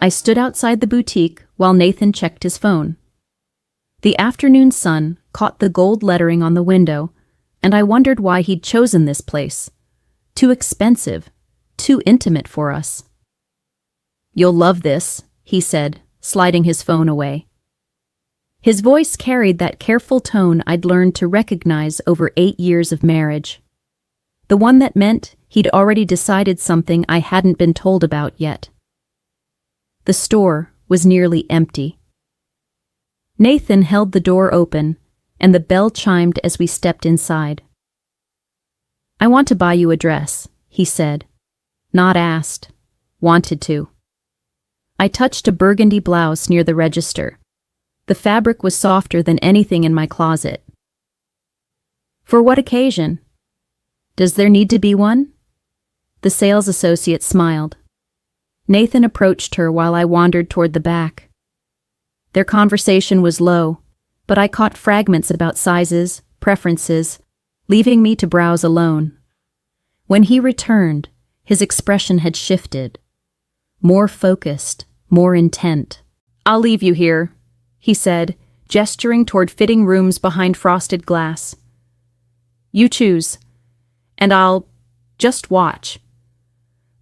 I stood outside the boutique while Nathan checked his phone. The afternoon sun caught the gold lettering on the window, and I wondered why he'd chosen this place. Too expensive, too intimate for us. "You'll love this," he said, sliding his phone away. His voice carried that careful tone I'd learned to recognize over 8 years of marriage. The one that meant he'd already decided something I hadn't been told about yet. The store was nearly empty. Nathan held the door open, and the bell chimed as we stepped inside. "I want to buy you a dress," he said. Not asked, wanted to. I touched a burgundy blouse near the register. The fabric was softer than anything in my closet. "For what occasion?" "Does there need to be one?" The sales associate smiled. Nathan approached her while I wandered toward the back. Their conversation was low, but I caught fragments about sizes, preferences, leaving me to browse alone. When he returned, his expression had shifted. More focused, more intent. "I'll leave you here," he said, gesturing toward fitting rooms behind frosted glass. "You choose, and I'll just watch."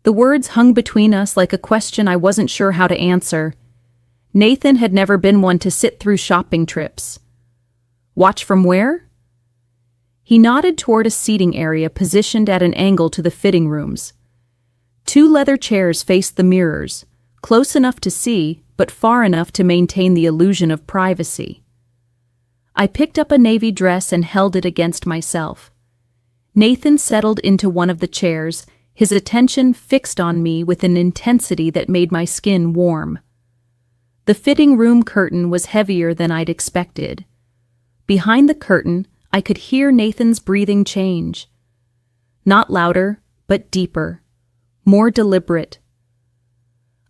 The words hung between us like a question I wasn't sure how to answer. Nathan had never been one to sit through shopping trips. "Watch from where?" He nodded toward a seating area positioned at an angle to the fitting rooms. 2 leather chairs faced the mirrors, close enough to see, but far enough to maintain the illusion of privacy. I picked up a navy dress and held it against myself. Nathan settled into one of the chairs, his attention fixed on me with an intensity that made my skin warm. The fitting room curtain was heavier than I'd expected. Behind the curtain, I could hear Nathan's breathing change. Not louder, but deeper, more deliberate.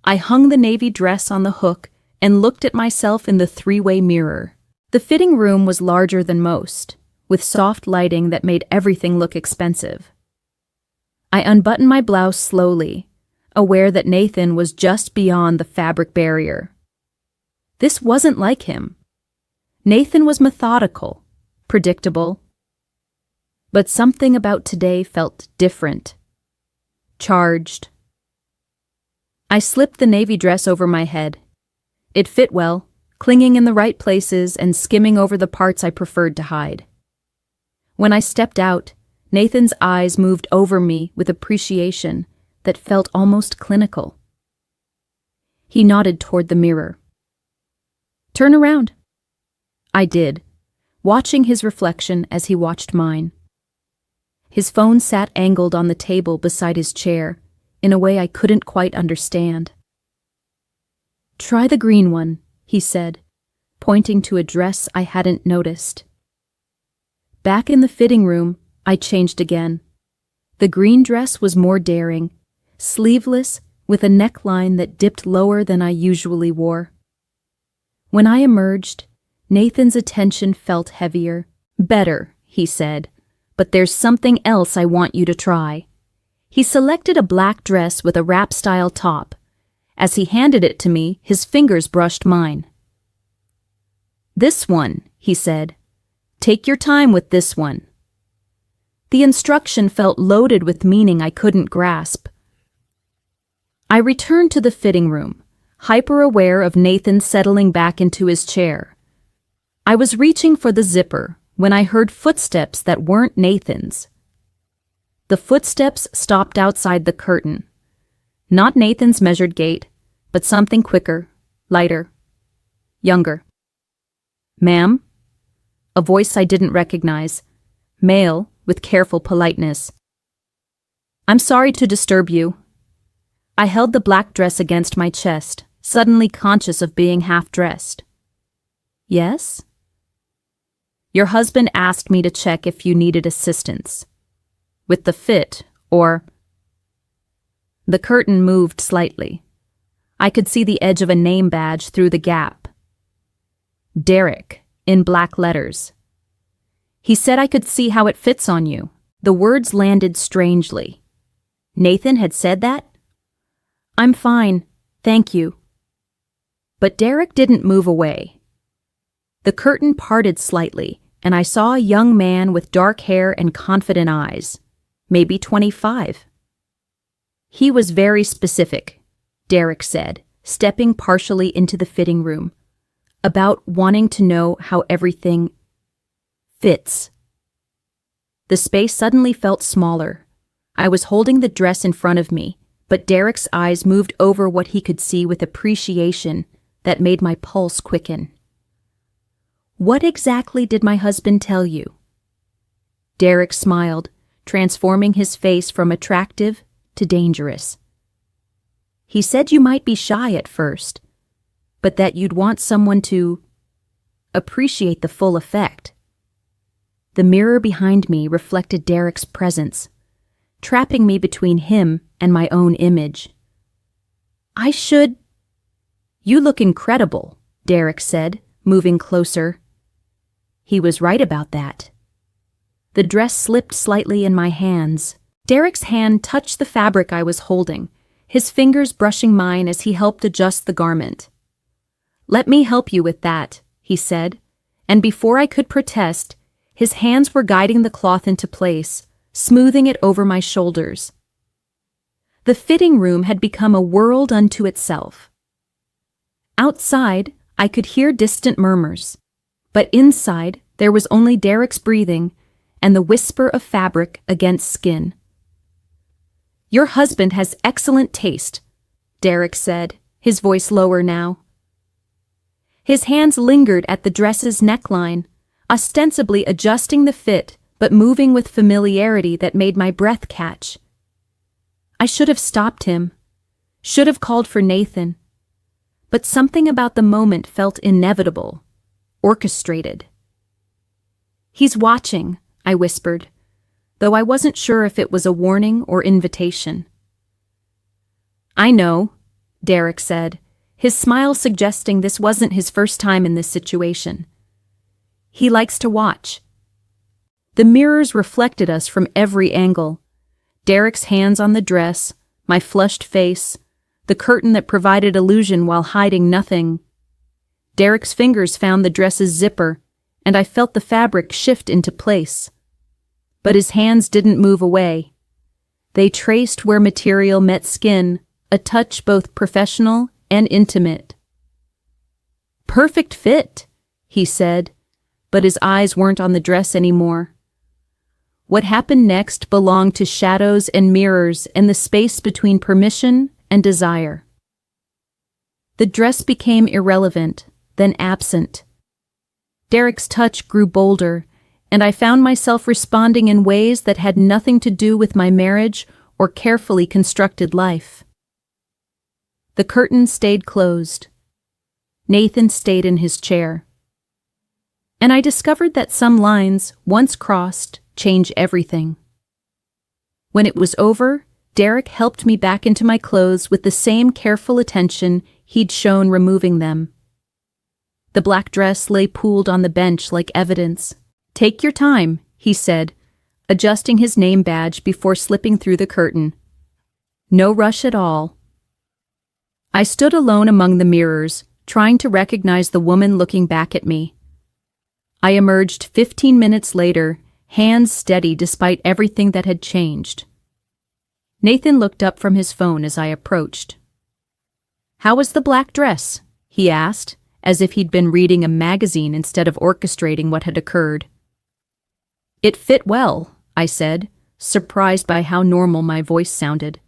I hung the navy dress on the hook and looked at myself in the 3-way mirror. The fitting room was larger than most, with soft lighting that made everything look expensive. I unbuttoned my blouse slowly, aware that Nathan was just beyond the fabric barrier. This wasn't like him. Nathan was methodical, predictable. But something about today felt different. Charged. I slipped the navy dress over my head. It fit well, clinging in the right places and skimming over the parts I preferred to hide. When I stepped out, Nathan's eyes moved over me with appreciation that felt almost clinical. He nodded toward the mirror. "Turn around." I did, watching his reflection as he watched mine. His phone sat angled on the table beside his chair, in a way I couldn't quite understand. "Try the green one," he said, pointing to a dress I hadn't noticed. Back in the fitting room, I changed again. The green dress was more daring, sleeveless, with a neckline that dipped lower than I usually wore. When I emerged, Nathan's attention felt heavier. "Better," he said, "but there's something else I want you to try." He selected a black dress with a wrap-style top. As he handed it to me, his fingers brushed mine. "This one," he said. "Take your time with this one." The instruction felt loaded with meaning I couldn't grasp. I returned to the fitting room, hyper-aware of Nathan settling back into his chair. I was reaching for the zipper when I heard footsteps that weren't Nathan's. The footsteps stopped outside the curtain. Not Nathan's measured gait, but something quicker, lighter, younger. "Ma'am?" A voice I didn't recognize, male, with careful politeness. "I'm sorry to disturb you." I held the black dress against my chest, suddenly conscious of being half-dressed. "Yes?" "Your husband asked me to check if you needed assistance. With the fit, or—" The curtain moved slightly. I could see the edge of a name badge through the gap. Derek, in black letters. "He said I could see how it fits on you." The words landed strangely. Nathan had said that? "I'm fine, thank you," But Derek didn't move away. The curtain parted slightly, and I saw a young man with dark hair and confident eyes, maybe 25. He was very specific, Derek said, stepping partially into the fitting room, about wanting to know how everything fits. The space suddenly felt smaller. I was holding the dress in front of me, but Derek's eyes moved over what he could see with appreciation that made my pulse quicken. What exactly did my husband tell you? Derek smiled, transforming his face from attractive to dangerous. He said you might be shy at first, but that you'd want someone to appreciate the full effect. The mirror behind me reflected Derek's presence, trapping me between him and my own image. You look incredible, Derek said, moving closer. He was right about that. The dress slipped slightly in my hands. Derek's hand touched the fabric I was holding, his fingers brushing mine as he helped adjust the garment. Let me help you with that, he said, and before I could protest, his hands were guiding the cloth into place, smoothing it over my shoulders. The fitting room had become a world unto itself. Outside, I could hear distant murmurs, but inside there was only Derek's breathing and the whisper of fabric against skin. Your husband has excellent taste, Derek said, his voice lower now. His hands lingered at the dress's neckline, ostensibly adjusting the fit but moving with familiarity that made my breath catch. I should have stopped him, should have called for Nathan, but something about the moment felt inevitable, orchestrated. He's watching, I whispered, though I wasn't sure if it was a warning or invitation. I know, Derek said, his smile suggesting this wasn't his first time in this situation. He likes to watch. The mirrors reflected us from every angle. Derek's hands on the dress, my flushed face, the curtain that provided illusion while hiding nothing. Derek's fingers found the dress's zipper, and I felt the fabric shift into place. But his hands didn't move away. They traced where material met skin, a touch both professional and intimate. Perfect fit, he said, but his eyes weren't on the dress anymore. What happened next belonged to shadows and mirrors and the space between permission and desire. The dress became irrelevant, then absent. Derek's touch grew bolder, and I found myself responding in ways that had nothing to do with my marriage or carefully constructed life. The curtain stayed closed. Nathan stayed in his chair. And I discovered that some lines, once crossed, change everything. When it was over, Derek helped me back into my clothes with the same careful attention he'd shown removing them. The black dress lay pooled on the bench like evidence. Take your time, he said, adjusting his name badge before slipping through the curtain. No rush at all. I stood alone among the mirrors, trying to recognize the woman looking back at me. I emerged 15 minutes later, hands steady despite everything that had changed. Nathan looked up from his phone as I approached. How was the black dress? He asked, as if he'd been reading a magazine instead of orchestrating what had occurred. It fit well, I said, surprised by how normal my voice sounded.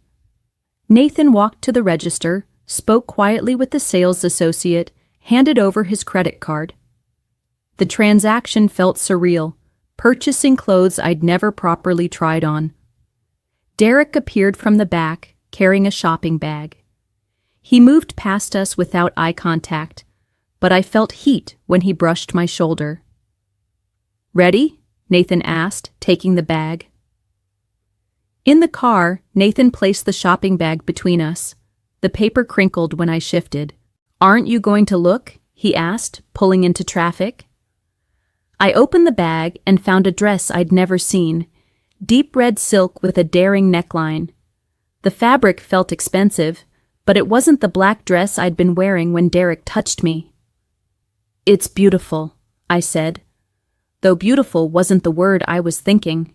Nathan walked to the register, spoke quietly with the sales associate, handed over his credit card. The transaction felt surreal, purchasing clothes I'd never properly tried on. Derek appeared from the back, carrying a shopping bag. He moved past us without eye contact, but I felt heat when he brushed my shoulder. Ready? Nathan asked, taking the bag. In the car, Nathan placed the shopping bag between us. The paper crinkled when I shifted. Aren't you going to look? He asked, pulling into traffic. I opened the bag and found a dress I'd never seen, deep red silk with a daring neckline. The fabric felt expensive, but it wasn't the black dress I'd been wearing when Derek touched me. "It's beautiful," I said, though beautiful wasn't the word I was thinking.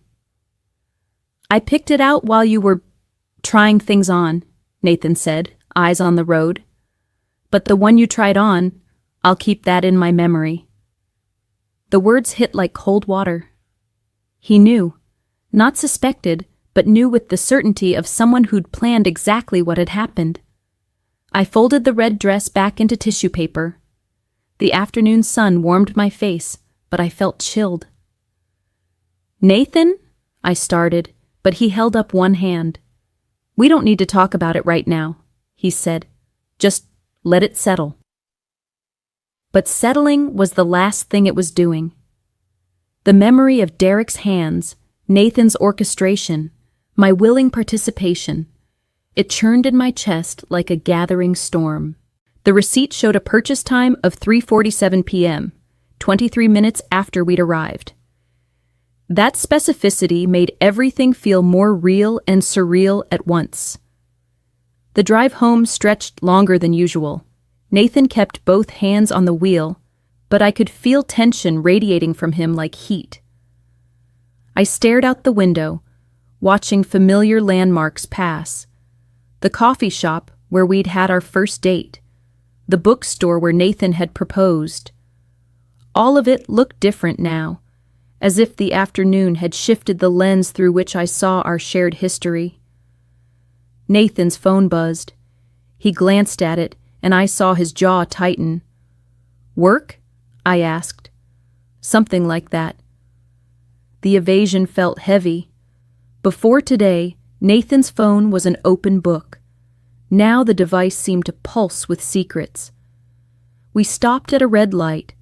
"I picked it out while you were trying things on," Nathan said, eyes on the road. "But the one you tried on, I'll keep that in my memory." The words hit like cold water. He knew, not suspected, but knew with the certainty of someone who'd planned exactly what had happened. I folded the red dress back into tissue paper. The afternoon sun warmed my face, but I felt chilled. "Nathan?" I started, but he held up one hand. "We don't need to talk about it right now," he said. "Just let it settle." But settling was the last thing it was doing. The memory of Derek's hands, Nathan's orchestration, my willing participation, it churned in my chest like a gathering storm. The receipt showed a purchase time of 3:47 p.m., 23 minutes after we'd arrived. That specificity made everything feel more real and surreal at once. The drive home stretched longer than usual. Nathan kept both hands on the wheel, but I could feel tension radiating from him like heat. I stared out the window, watching familiar landmarks pass. The coffee shop where we'd had our first date, the bookstore where Nathan had proposed. All of it looked different now, as if the afternoon had shifted the lens through which I saw our shared history. Nathan's phone buzzed. He glanced at it, and I saw his jaw tighten. "Work?" I asked. Something like that. The evasion felt heavy. Before today, Nathan's phone was an open book. Now the device seemed to pulse with secrets. We stopped at a red light,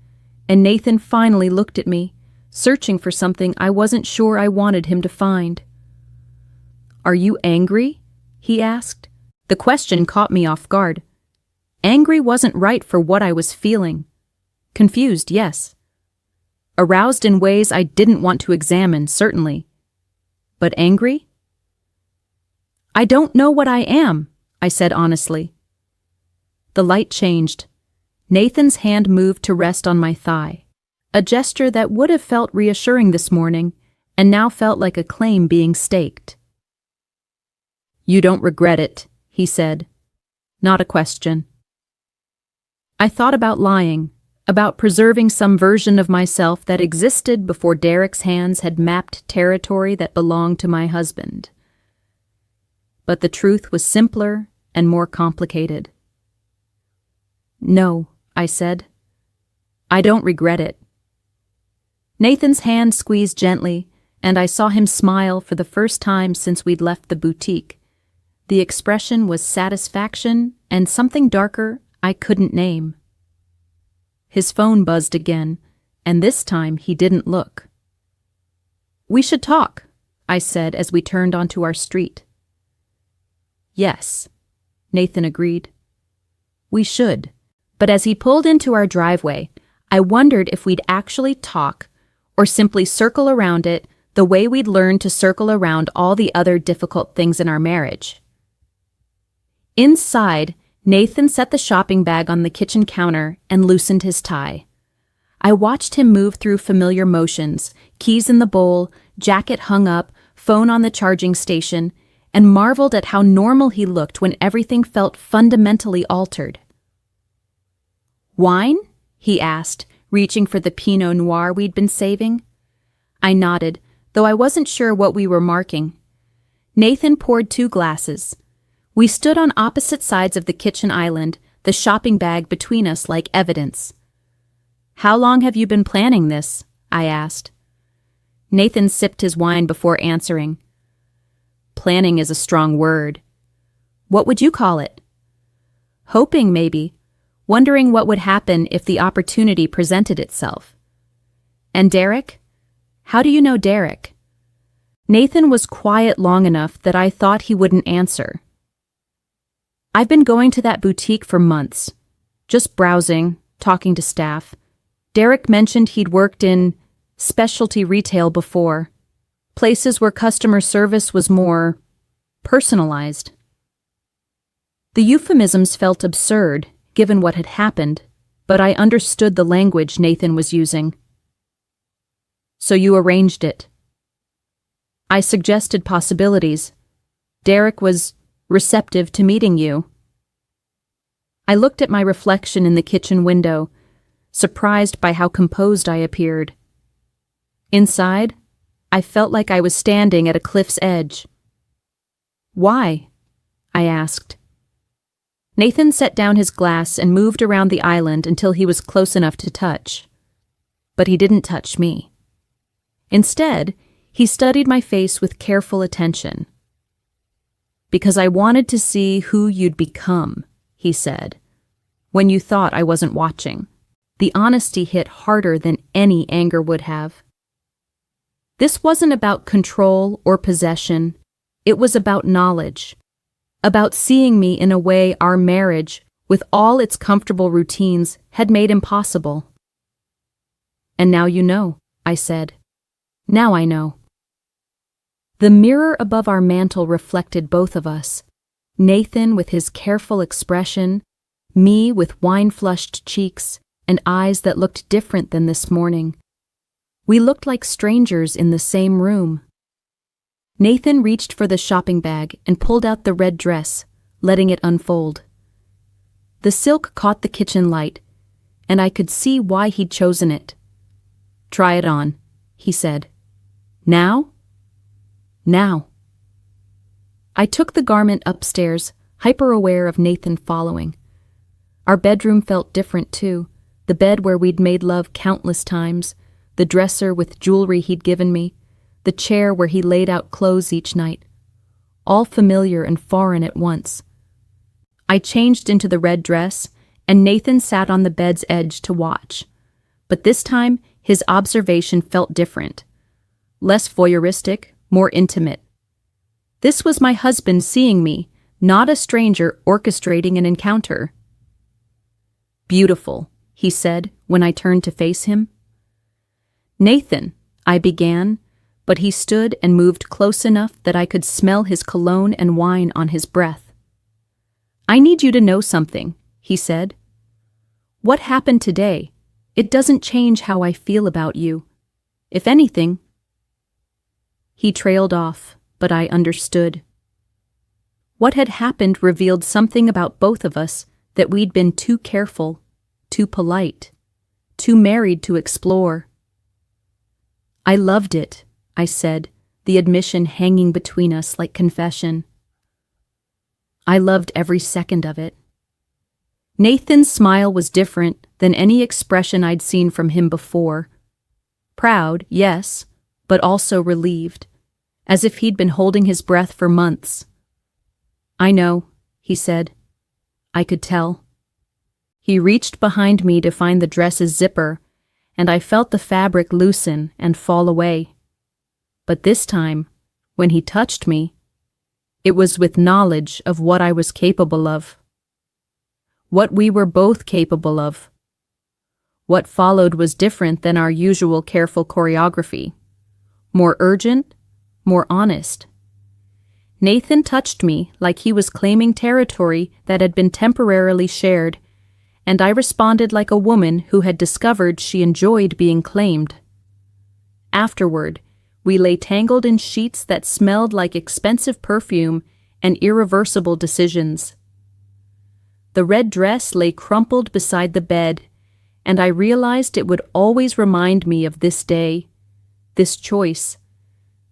and Nathan finally looked at me, searching for something I wasn't sure I wanted him to find. "Are you angry?" he asked. The question caught me off guard. Angry wasn't right for what I was feeling. Confused, yes. Aroused in ways I didn't want to examine, certainly. But angry? "I don't know what I am," I said honestly. The light changed. Nathan's hand moved to rest on my thigh, a gesture that would have felt reassuring this morning and now felt like a claim being staked. "You don't regret it," he said. Not a question. I thought about lying, about preserving some version of myself that existed before Derek's hands had mapped territory that belonged to my husband. But the truth was simpler and more complicated. "No," I said. "I don't regret it." Nathan's hand squeezed gently, and I saw him smile for the first time since we'd left the boutique. The expression was satisfaction and something darker I couldn't name. His phone buzzed again, and this time he didn't look. "We should talk," I said as we turned onto our street. "Yes," Nathan agreed. "We should." But as he pulled into our driveway, I wondered if we'd actually talk or simply circle around it the way we'd learned to circle around all the other difficult things in our marriage. Inside, Nathan set the shopping bag on the kitchen counter and loosened his tie. I watched him move through familiar motions, keys in the bowl, jacket hung up, phone on the charging station, and marveled at how normal he looked when everything felt fundamentally altered. "Wine?" he asked, reaching for the Pinot Noir we'd been saving. I nodded, though I wasn't sure what we were marking. Nathan poured 2 glasses. We stood on opposite sides of the kitchen island, the shopping bag between us like evidence. "How long have you been planning this?" I asked. Nathan sipped his wine before answering. "Planning is a strong word. What would you call it?" "Hoping, maybe. Wondering what would happen if the opportunity presented itself." "And Derek? How do you know Derek?" Nathan was quiet long enough that I thought he wouldn't answer. "I've been going to that boutique for months. Just browsing, talking to staff. Derek mentioned he'd worked in specialty retail before. Places where customer service was more personalized." The euphemisms felt absurd, given what had happened, but I understood the language Nathan was using. So you arranged it. I suggested possibilities. Derek was receptive to meeting you. I looked at my reflection in the kitchen window, surprised by how composed I appeared. Inside, I felt like I was standing at a cliff's edge. Why? I asked. Nathan set down his glass and moved around the island until he was close enough to touch. But he didn't touch me. Instead, he studied my face with careful attention. Because I wanted to see who you'd become, he said, when you thought I wasn't watching. The honesty hit harder than any anger would have. This wasn't about control or possession. It was about knowledge. About seeing me in a way our marriage, with all its comfortable routines, had made impossible. And now you know, I said. Now I know. The mirror above our mantel reflected both of us, Nathan with his careful expression, me with wine-flushed cheeks and eyes that looked different than this morning. We looked like strangers in the same room. Nathan reached for the shopping bag and pulled out the red dress, letting it unfold. The silk caught the kitchen light, and I could see why he'd chosen it. Try it on, he said. Now? Now. I took the garment upstairs, hyper-aware of Nathan following. Our bedroom felt different, too. The bed where we'd made love countless times, the dresser with jewelry he'd given me, the chair where he laid out clothes each night. All familiar and foreign at once. I changed into the red dress, and Nathan sat on the bed's edge to watch. But this time, his observation felt different. Less voyeuristic, more intimate. This was my husband seeing me, not a stranger orchestrating an encounter. Beautiful, he said when I turned to face him. Nathan, I began, but he stood and moved close enough that I could smell his cologne and wine on his breath. I need you to know something, he said. What happened today? It doesn't change how I feel about you. If anything. He trailed off, but I understood. What had happened revealed something about both of us that we'd been too careful, too polite, too married to explore. I loved it, I said, the admission hanging between us like confession. I loved every second of it. Nathan's smile was different than any expression I'd seen from him before. Proud, yes, but also relieved, as if he'd been holding his breath for months. I know, he said. I could tell. He reached behind me to find the dress's zipper, and I felt the fabric loosen and fall away. But this time, when he touched me, it was with knowledge of what I was capable of. What we were both capable of. What followed was different than our usual careful choreography. More urgent, more honest. Nathan touched me like he was claiming territory that had been temporarily shared, and I responded like a woman who had discovered she enjoyed being claimed. Afterward, we lay tangled in sheets that smelled like expensive perfume and irreversible decisions. The red dress lay crumpled beside the bed, and I realized it would always remind me of this day, this choice,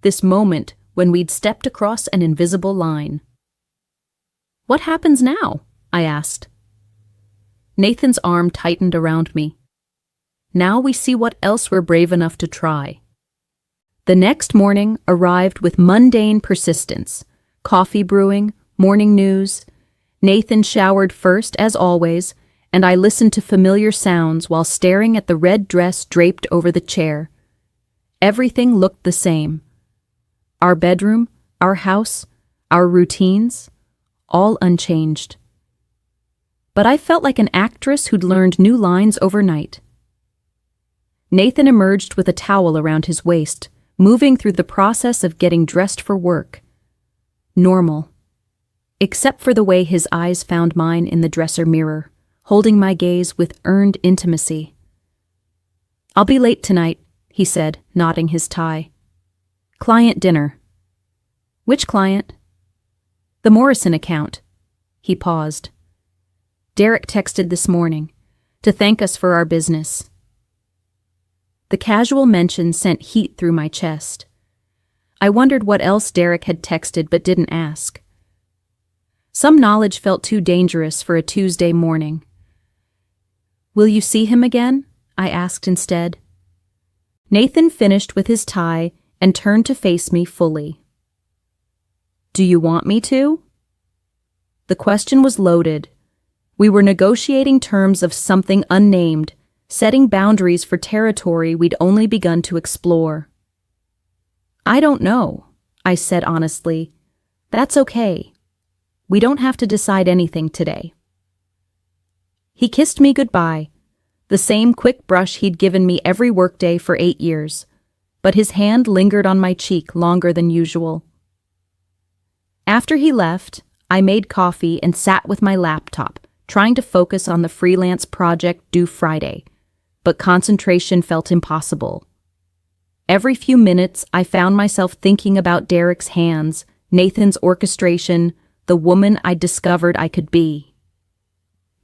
this moment when we'd stepped across an invisible line. What happens now? I asked. Nathan's arm tightened around me. Now we see what else we're brave enough to try. The next morning arrived with mundane persistence. Coffee brewing, morning news. Nathan showered first, as always, and I listened to familiar sounds while staring at the red dress draped over the chair. Everything looked the same. Our bedroom, our house, our routines, all unchanged. But I felt like an actress who'd learned new lines overnight. Nathan emerged with a towel around his waist, moving through the process of getting dressed for work. Normal. except for the way his eyes found mine in the dresser mirror, holding my gaze with earned intimacy. "I'll be late tonight," he said, knotting his tie. "Client dinner." "Which client?" "The Morrison account." He paused. "Derek texted this morning to thank us for our business." The casual mention sent heat through my chest. I wondered what else Derek had texted but didn't ask. Some knowledge felt too dangerous for a Tuesday morning. "Will you see him again?" I asked instead. Nathan finished with his tie and turned to face me fully. "Do you want me to?" The question was loaded. We were negotiating terms of something unnamed, setting boundaries for territory we'd only begun to explore. "I don't know," I said honestly. "That's okay. We don't have to decide anything today." He kissed me goodbye, the same quick brush he'd given me every workday for 8 years, but his hand lingered on my cheek longer than usual. After he left, I made coffee and sat with my laptop, trying to focus on the freelance project due Friday, but concentration felt impossible. Every few minutes, I found myself thinking about Derek's hands, Nathan's orchestration, the woman I discovered I could be.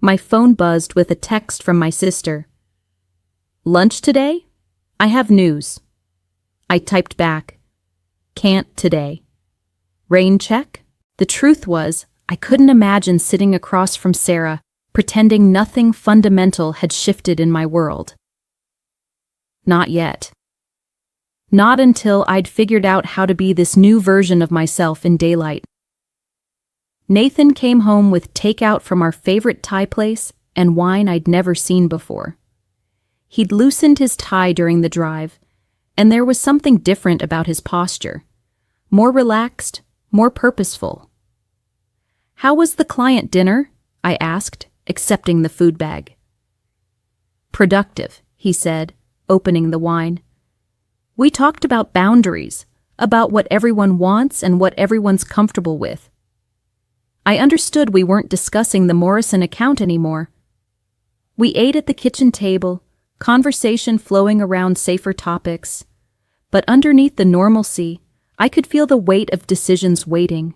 My phone buzzed with a text from my sister. "Lunch today? I have news." I typed back, "Can't today." Rain check? The truth was, I couldn't imagine sitting across from Sarah, pretending nothing fundamental had shifted in my world. Not yet. Not until I'd figured out how to be this new version of myself in daylight. Nathan came home with takeout from our favorite Thai place and wine I'd never seen before. He'd loosened his tie during the drive, and there was something different about his posture. More relaxed, more purposeful. "How was the client dinner?" I asked, accepting the food bag. "Productive," he said, opening the wine. "We talked about boundaries, about what everyone wants and what everyone's comfortable with. I understood we weren't discussing the Morrison account anymore. We ate at the kitchen table, conversation flowing around safer topics, but underneath the normalcy, I could feel the weight of decisions waiting.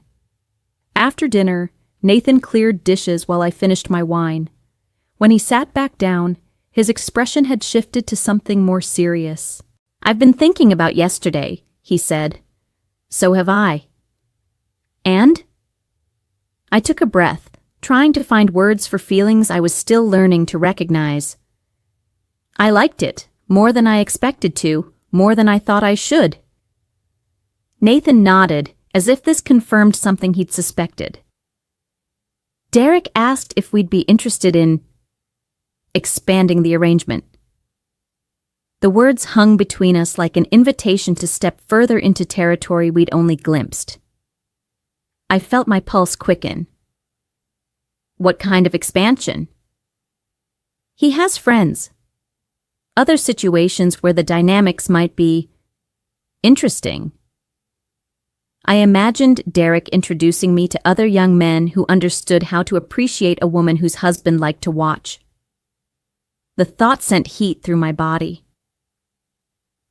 After dinner, Nathan cleared dishes while I finished my wine. When he sat back down, his expression had shifted to something more serious. "I've been thinking about yesterday," he said. "So have I." "And?" I took a breath, trying to find words for feelings I was still learning to recognize. "I liked it, more than I expected to, more than I thought I should." Nathan nodded, as if this confirmed something he'd suspected. "Derek asked if we'd be interested in expanding the arrangement." The words hung between us like an invitation to step further into territory we'd only glimpsed. I felt my pulse quicken. "What kind of expansion?" "He has friends. Other situations where the dynamics might be interesting." I imagined Derek introducing me to other young men who understood how to appreciate a woman whose husband liked to watch. The thought sent heat through my body.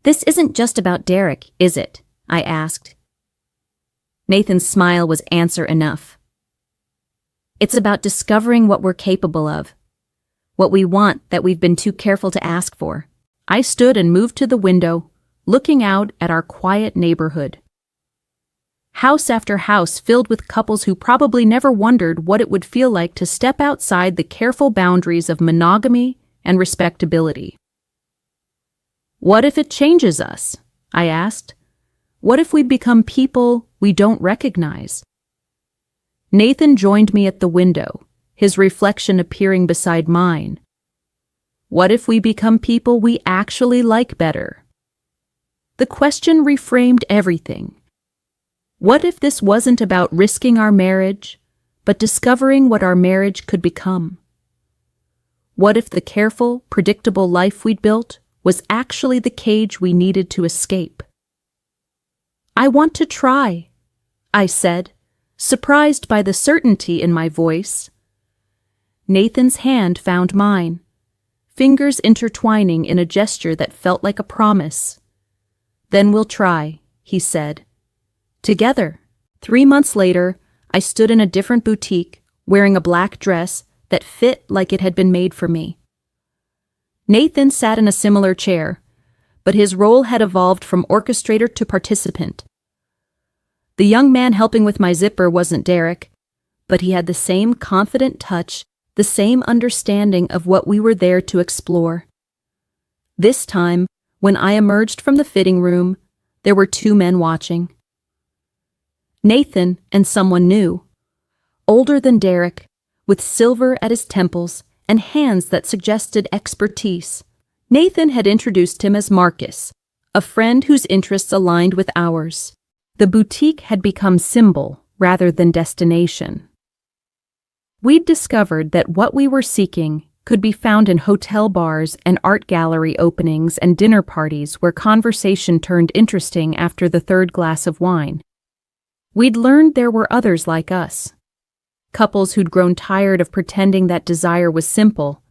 "This isn't just about Derek, is it?" I asked. Nathan's smile was answer enough. "It's about discovering what we're capable of, what we want that we've been too careful to ask for." I stood and moved to the window, looking out at our quiet neighborhood. House after house filled with couples who probably never wondered what it would feel like to step outside the careful boundaries of monogamy and respectability. "What if it changes us?" I asked. "What if we become people we don't recognize?" Nathan joined me at the window, his reflection appearing beside mine. "What if we become people we actually like better?" The question reframed everything. What if this wasn't about risking our marriage, but discovering what our marriage could become? What if the careful, predictable life we'd built was actually the cage we needed to escape? "I want to try," I said, surprised by the certainty in my voice. Nathan's hand found mine, fingers intertwining in a gesture that felt like a promise. "Then we'll try," he said. "Together." 3 months later, I stood in a different boutique, wearing a black dress that fit like it had been made for me. Nathan sat in a similar chair, but his role had evolved from orchestrator to participant. The young man helping with my zipper wasn't Derek, but he had the same confident touch, the same understanding of what we were there to explore. This time, when I emerged from the fitting room, there were 2 men watching. Nathan and someone new, older than Derek, with silver at his temples and hands that suggested expertise. Nathan had introduced him as Marcus, a friend whose interests aligned with ours. The boutique had become symbol rather than destination. We'd discovered that what we were seeking could be found in hotel bars and art gallery openings and dinner parties where conversation turned interesting after the 3rd glass of wine. We'd learned there were others like us, couples who'd grown tired of pretending that desire was simple,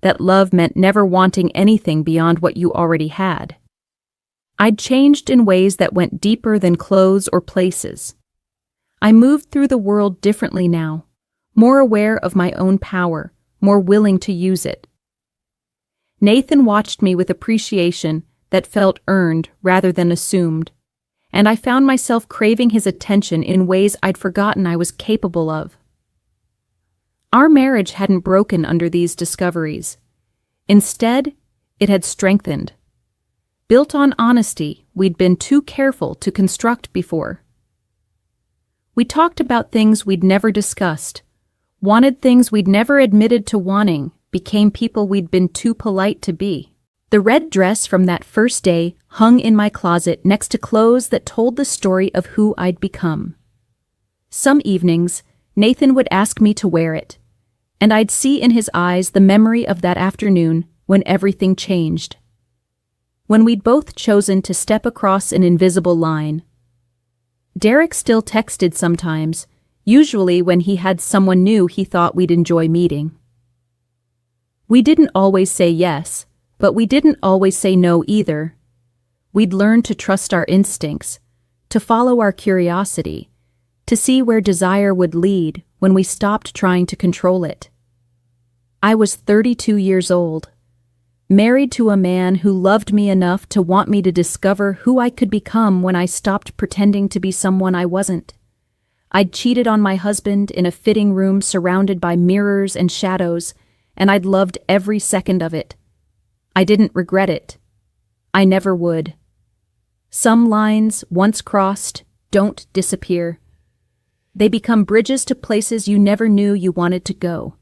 that love meant never wanting anything beyond what you already had. I'd changed in ways that went deeper than clothes or places. I moved through the world differently now, more aware of my own power, more willing to use it. Nathan watched me with appreciation that felt earned rather than assumed, and I found myself craving his attention in ways I'd forgotten I was capable of. Our marriage hadn't broken under these discoveries. Instead, it had strengthened. Built on honesty we'd been too careful to construct before. We talked about things we'd never discussed, wanted things we'd never admitted to wanting, became people we'd been too polite to be. The red dress from that first day hung in my closet next to clothes that told the story of who I'd become. Some evenings, Nathan would ask me to wear it, and I'd see in his eyes the memory of that afternoon when everything changed. When we'd both chosen to step across an invisible line. Derek still texted sometimes, usually when he had someone new he thought we'd enjoy meeting. We didn't always say yes, but we didn't always say no either. We'd learned to trust our instincts, to follow our curiosity, to see where desire would lead when we stopped trying to control it. I was 32 years old, married to a man who loved me enough to want me to discover who I could become when I stopped pretending to be someone I wasn't. I'd cheated on my husband in a fitting room surrounded by mirrors and shadows, and I'd loved every second of it. I didn't regret it. I never would. Some lines, once crossed, don't disappear. They become bridges to places you never knew you wanted to go.